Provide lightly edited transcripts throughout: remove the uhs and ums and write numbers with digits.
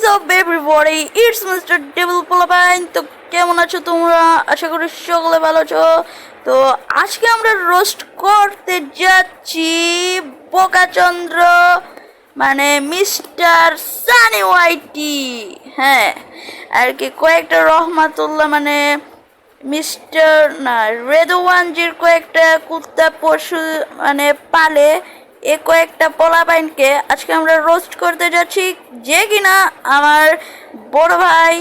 up everybody, it's Mr. Devil Polapain। তো কেমন আছো তোমরা? আশা করি সকলে ভালো আছো। তো আজকে আমরা রোস্ট করতে যাচ্ছি বোকাচন্দ্র মানে মিস্টার সানি ওয়াইটি। হ্যাঁ, আর কি কয়েকটা রহমাতুল্লাহ মানে মিস্টার না রেদওয়ানজির কয়েকটা কুত্তা পশু মানে পালে এ কয়েকটা পোলাপাইনকে আজকে আমরা রোস্ট করতে যাচ্ছি, যে কিনা আমার বড় ভাই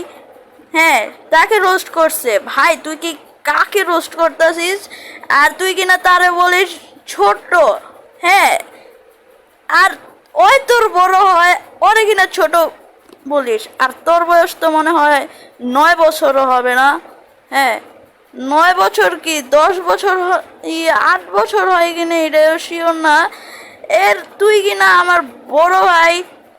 হ্যাঁ তাকে রোস্ট করছে। ভাই তুই কি কাকে রোস্ট করতেছিস? আর তুই কিনা তারে বলিস ছোট। হ্যাঁ, আর ওই তোর বড় হয়, ওরে কিনা ছোট বলিস। আর তোর বয়স তো মনে হয় 9 বছরও হবে না। হ্যাঁ, 9 বছর কি 10 বছর 8 বছর হয় কিনা এটাও শিওর না। এর তুই কিনা আমার বড় ভাই,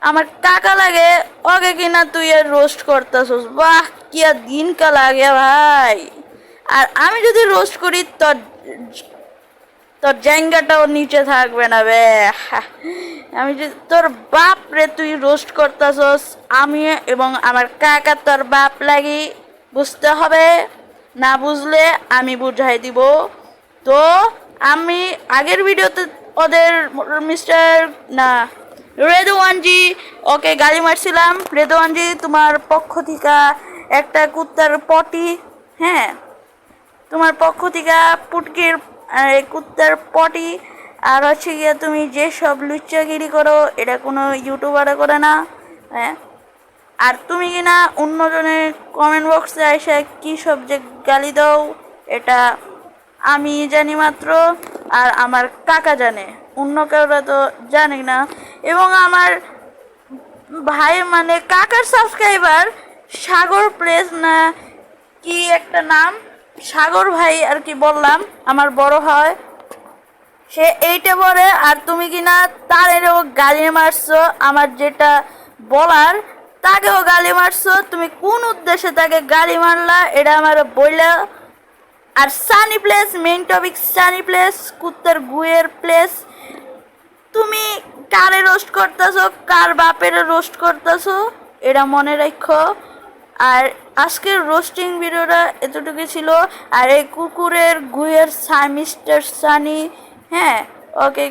আমার কাকা লাগে, ওকে কিনা তুই আর রোস্ট করতেছস। বাহ, কি আর দিনকা লাগে ভাই। আর আমি যদি রোস্ট করি তোর তোর জায়গাটাও নিচে থাকবে না বে। আমি যদি তোর বাপ রে তুই রোস্ট করতেছস, আমি এবং আমার কাকা তোর বাপ লাগি, বুঝতে হবে। না বুঝলে আমি বুঝাই দিব। তো আমি আগের ভিডিওতে ওদের মিস্টার না রেদওয়ানজি ওকে গালি মারছিলাম। রেদওয়ানজি তোমার পক্ষ থেকে একটা কুত্তার পটি, হ্যাঁ তোমার পক্ষ থেকে পুটকির কুত্তার পটি। আর হচ্ছে গিয়ে তুমি যেসব লুচ্চাগিরি করো এটা কোনো ইউটিউবারে করে না। হ্যাঁ, আর তুমি কিনা অন্যজনের কমেন্ট বক্সে এসে কী সব যে গালি দাও এটা আমি জানি মাত্র, আর আমার কাকা জানে, অন্য কেউরা তো জানি না। এবং আমার ভাই মানে কাকার সাবস্ক্রাইবার সাগর প্লেস না কি একটা নাম, সাগর ভাই আর কি বললাম, আমার বড় হয় সে এইটা বলে। আর তুমি কিনা তারেও গালি মারছো, আমার যেটা বলার তাকেও গালি মারছো। তুমি কোন উদ্দেশ্যে তাকে গালি মারলা এটা আমার বললা। আর sunny place, main topic sunny place, কুত্তার গুয়ের প্লেস। তুমি কারে রোস্ট করতেছো, কার বাপের রোস্ট করতেছো এটা মনে রাখো। আর আজকের রোস্টিং ভিডিওটা এতটুকু ছিল। আর এই কুকুরের গুয়ের মিস্টার সানি, হ্যাঁ ওকে